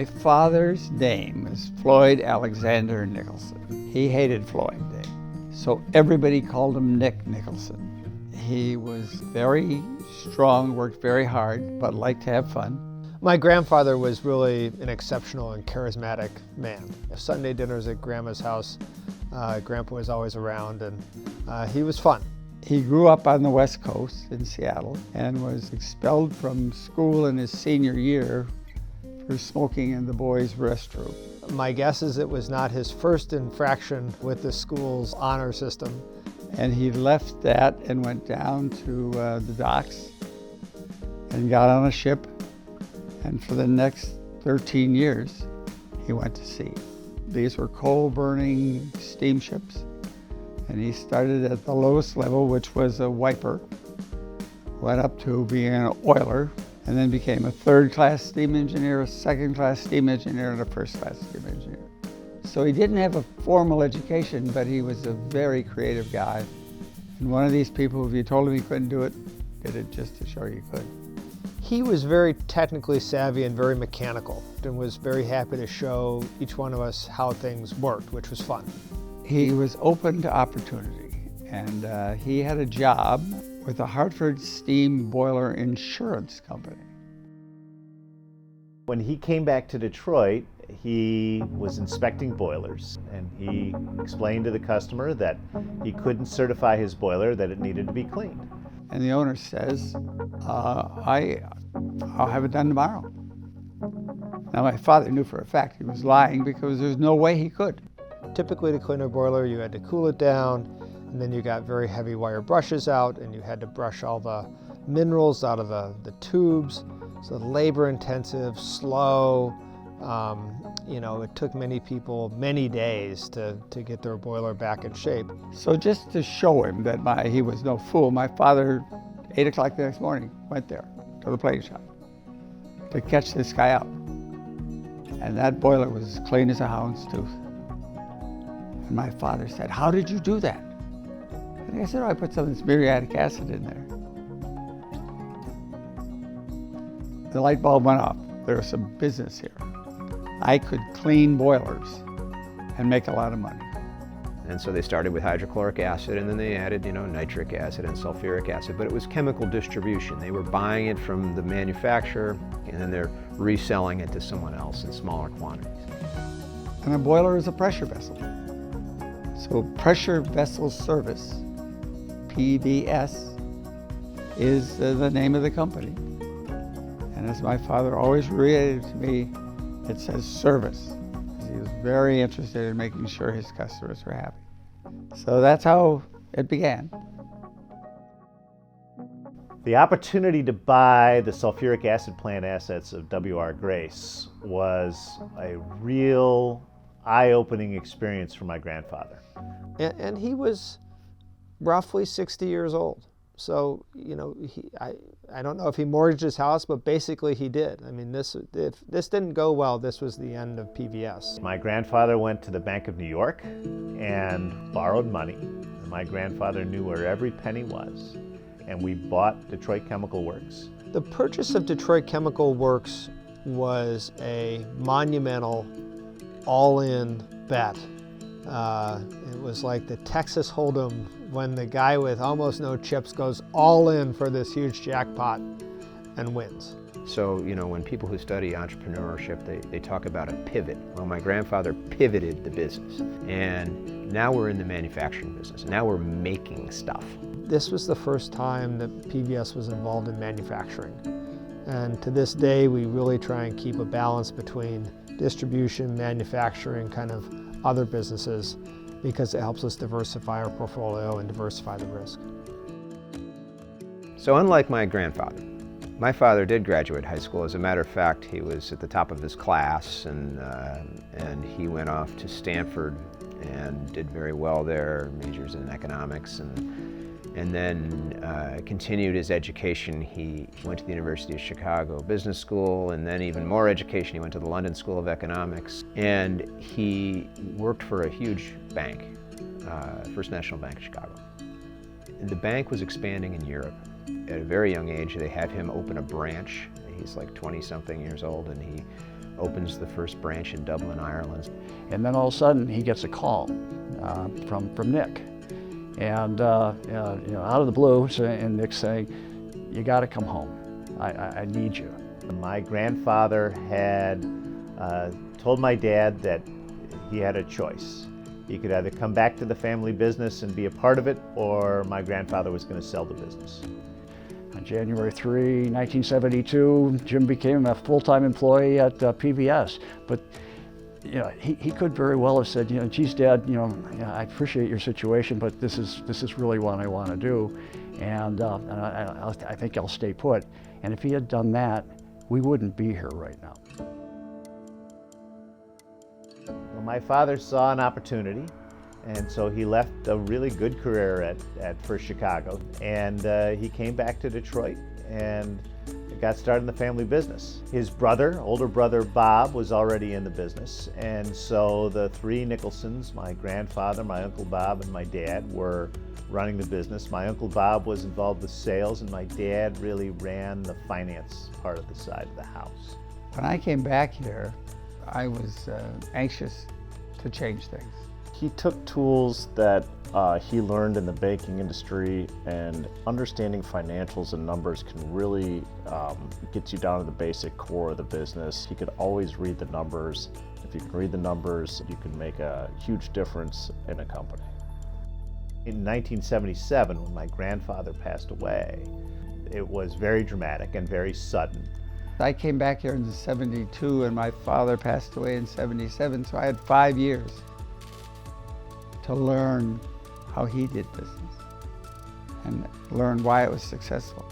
My father's name is Floyd Alexander Nicholson. He hated Floyd, so everybody called him Nick Nicholson. He was very strong, worked very hard, but liked to have fun. My grandfather was really an exceptional and charismatic man. Sunday dinners at Grandma's house, Grandpa was always around, and he was fun. He grew up on the West Coast in Seattle and was expelled from school in his senior year for smoking in the boys' restroom. My guess is it was not his first infraction with the school's honor system. And he left that and went down to the docks and got on a ship. And for the next 13 years, he went to sea. These were coal-burning steamships. And he started at the lowest level, which was a wiper, went up to being an oiler, and then became a third-class steam engineer, a second-class steam engineer, and a first-class steam engineer. So he didn't have a formal education, but he was a very creative guy. And one of these people, if you told him he couldn't do it, did it just to show you could. He was very technically savvy and very mechanical, and was very happy to show each one of us how things worked, which was fun. He was open to opportunity, and he had a job with the Hartford Steam Boiler Insurance Company. When he came back to Detroit, he was inspecting boilers, and he explained to the customer that he couldn't certify his boiler, that it needed to be cleaned. And the owner says, I'll have it done tomorrow. Now my father knew for a fact he was lying because there's no way he could. Typically to clean a boiler, you had to cool it down, and then you got very heavy wire brushes out, and you had to brush all the minerals out of the tubes. So labor intensive, slow. It took many people many days to get their boiler back in shape. So just to show him that he was no fool, my father, 8 o'clock the next morning, went there to the plating shop to catch this guy out. And that boiler was as clean as a hound's tooth. And my father said, "How did you do that?" And I said, I put some of this muriatic acid in there. The light bulb went off. There was some business here. I could clean boilers and make a lot of money. And so they started with hydrochloric acid, and then they added, nitric acid and sulfuric acid, but it was chemical distribution. They were buying it from the manufacturer, and then they're reselling it to someone else in smaller quantities. And a boiler is a pressure vessel. So Pressure Vessel Service, PVS, is the name of the company. And as my father always reiterated to me, it says service. He was very interested in making sure his customers were happy. So that's how it began. The opportunity to buy the sulfuric acid plant assets of W.R. Grace was a real eye-opening experience for my grandfather. And he was roughly 60 years old. So, I don't know if he mortgaged his house, but basically he did. I mean, if this didn't go well, this was the end of PVS. My grandfather went to the Bank of New York and borrowed money. My grandfather knew where every penny was, and we bought Detroit Chemical Works. The purchase of Detroit Chemical Works was a monumental, all-in bet. It was like the Texas Hold'em when the guy with almost no chips goes all in for this huge jackpot and wins. So, when people who study entrepreneurship, they talk about a pivot. Well, my grandfather pivoted the business, and now we're in the manufacturing business. Now we're making stuff. This was the first time that PVS was involved in manufacturing. And to this day, we really try and keep a balance between distribution, manufacturing, kind of other businesses, because it helps us diversify our portfolio and diversify the risk. So unlike my grandfather, my father did graduate high school. As a matter of fact, he was at the top of his class, and he went off to Stanford and did very well there, majors in economics, and then continued his education. He went to the University of Chicago Business School, and then even more education. He went to the London School of Economics, and he worked for a huge bank, First National Bank of Chicago. The bank was expanding in Europe. At a very young age, they had him open a branch. He's like 20-something years old, and he opens the first branch in Dublin, Ireland. And then all of a sudden he gets a call from Nick. And out of the blue, and Nick saying, "You got to come home. I need you." My grandfather had told my dad that he had a choice. He could either come back to the family business and be a part of it, or my grandfather was going to sell the business. On January 3, 1972, Jim became a full-time employee at PVS. But he could very well have said, "Geez, Dad, I appreciate your situation, but this is really what I want to do, and I think I'll stay put." And if he had done that, we wouldn't be here right now. Well, my father saw an opportunity, and so he left a really good career at First Chicago, and he came back to Detroit and got started in the family business. His older brother Bob, was already in the business, and so the three Nicholsons, my grandfather, my Uncle Bob, and my dad, were running the business. My Uncle Bob was involved with sales, and my dad really ran the finance part of the side of the house. When I came back here, I was anxious to change things. He took tools that he learned in the banking industry, and understanding financials and numbers can really get you down to the basic core of the business. He could always read the numbers. If you can read the numbers, you can make a huge difference in a company. In 1977, when my grandfather passed away, it was very dramatic and very sudden. I came back here in '72 and my father passed away in '77, so I had 5 years to learn how he did business and learn why it was successful.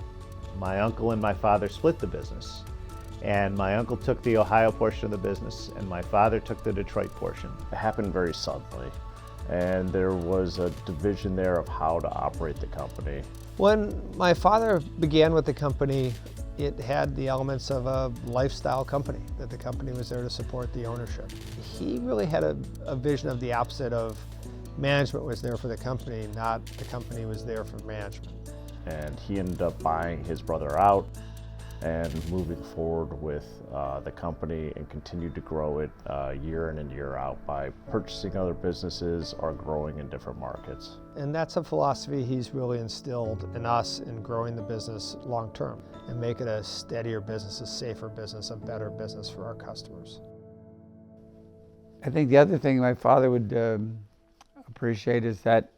My uncle and my father split the business, and my uncle took the Ohio portion of the business and my father took the Detroit portion. It happened very suddenly, and there was a division there of how to operate the company. When my father began with the company, it had the elements of a lifestyle company, that the company was there to support the ownership. He really had a vision of the opposite of management was there for the company, not the company was there for management. And he ended up buying his brother out and moving forward with the company, and continued to grow it year in and year out by purchasing other businesses or growing in different markets. And that's a philosophy he's really instilled in us in growing the business long term and make it a steadier business, a safer business, a better business for our customers. I think the other thing my father would appreciate is that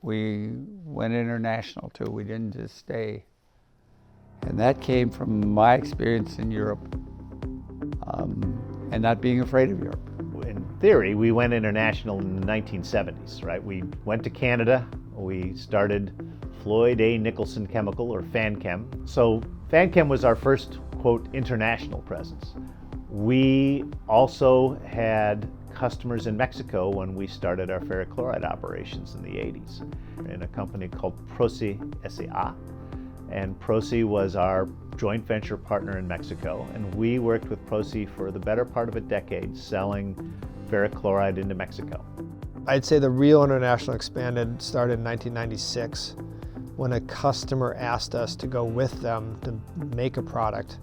we went international too. We didn't just stay. And that came from my experience in Europe and not being afraid of Europe. In theory, we went international in the 1970s, right? We went to Canada. We started Floyd Nicholson Chemical, or FanChem. So FanChem was our first, quote, international presence. We also had customers in Mexico when we started our ferric chloride operations in the 80s in a company called Prosi S.A. And Prosi was our joint venture partner in Mexico, and we worked with Prosi for the better part of a decade selling ferric chloride into Mexico. I'd say the real international expanded started in 1996 when a customer asked us to go with them to make a product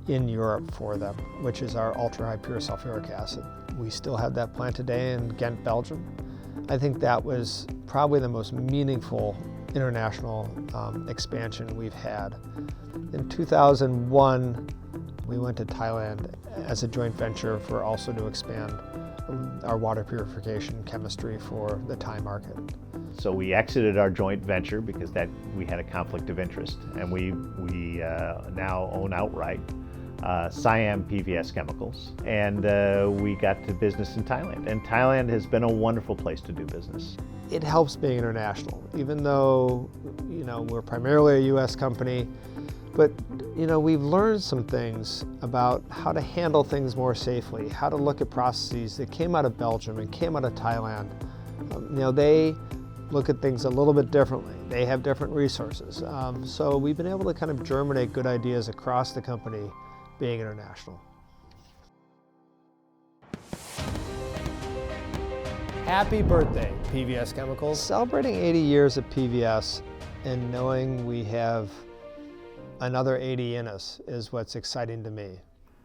in Europe for them, which is our ultra-high pure sulfuric acid. We still have that plant today in Ghent, Belgium. I think that was probably the most meaningful international expansion we've had. In 2001, we went to Thailand as a joint venture for also to expand our water purification chemistry for the Thai market. So we exited our joint venture because we had a conflict of interest, and we now own outright Siam PVS Chemicals, and we got to business in Thailand. And Thailand has been a wonderful place to do business. It helps being international, even though we're primarily a U.S. company, but we've learned some things about how to handle things more safely, how to look at processes that came out of Belgium and came out of Thailand. They look at things a little bit differently. They have different resources. So we've been able to kind of germinate good ideas across the company being international. Happy birthday, PVS Chemicals. Celebrating 80 years of PVS and knowing we have another 80 in us is what's exciting to me.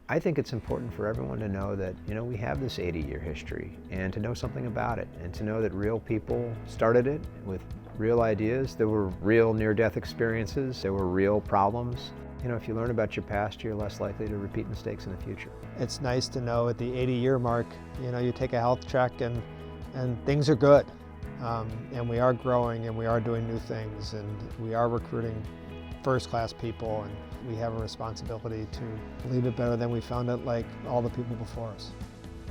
I think it's important for everyone to know that, we have this 80-year history, and to know something about it, and to know that real people started it with real ideas. There were real near-death experiences. There were real problems. If you learn about your past, you're less likely to repeat mistakes in the future. It's nice to know at the 80-year mark, you take a health check and things are good. And we are growing and we are doing new things and we are recruiting first-class people, and we have a responsibility to leave it better than we found it, like all the people before us.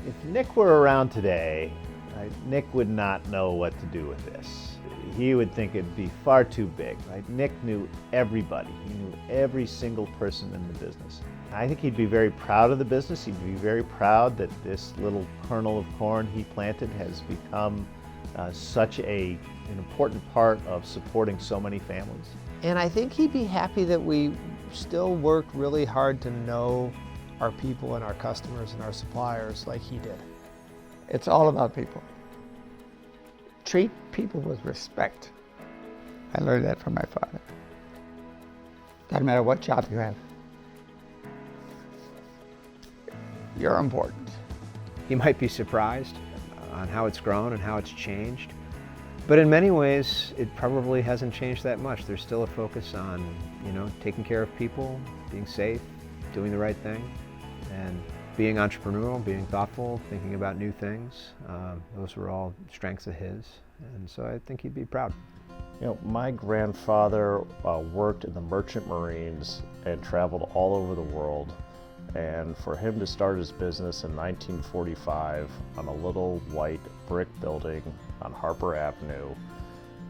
If Nick were around today, right, Nick would not know what to do with this. He would think it'd be far too big. Right? Nick knew everybody. He knew every single person in the business. I think he'd be very proud of the business. He'd be very proud that this little kernel of corn he planted has become such an important part of supporting so many families. And I think he'd be happy that we still worked really hard to know our people and our customers and our suppliers like he did. It's all about people. Treat people with respect. I learned that from my father. Doesn't matter what job you have. You're important. You might be surprised on how it's grown and how it's changed. But in many ways, it probably hasn't changed that much. There's still a focus on, taking care of people, being safe, doing the right thing, and being entrepreneurial, being thoughtful, thinking about new things. Those were all strengths of his, and so I think he'd be proud. My grandfather worked in the merchant marines and traveled all over the world. And for him to start his business in 1945 on a little white brick building on Harper Avenue,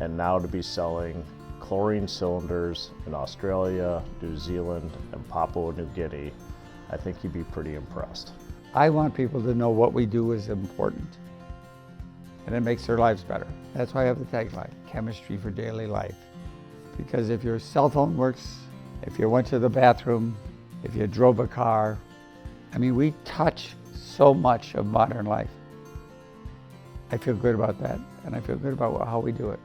and now to be selling chlorine cylinders in Australia, New Zealand, and Papua New Guinea, I think he'd be pretty impressed. I want people to know what we do is important, and it makes their lives better. That's why I have the tagline, Chemistry for Daily Life. Because if your cell phone works, if you went to the bathroom, if you drove a car, we touch so much of modern life. I feel good about that, and I feel good about how we do it.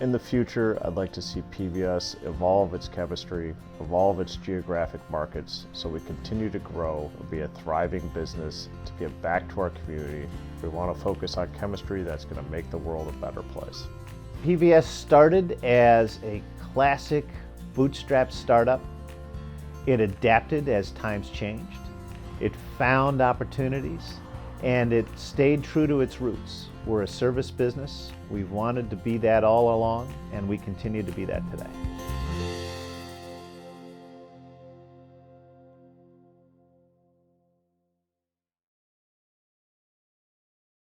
In the future, I'd like to see PVS evolve its chemistry, evolve its geographic markets, so we continue to grow and be a thriving business to give back to our community. We want to focus on chemistry that's going to make the world a better place. PVS started as a classic bootstrap startup. It adapted as times changed. It found opportunities, and it stayed true to its roots. We're a service business. We've wanted to be that all along, and we continue to be that today.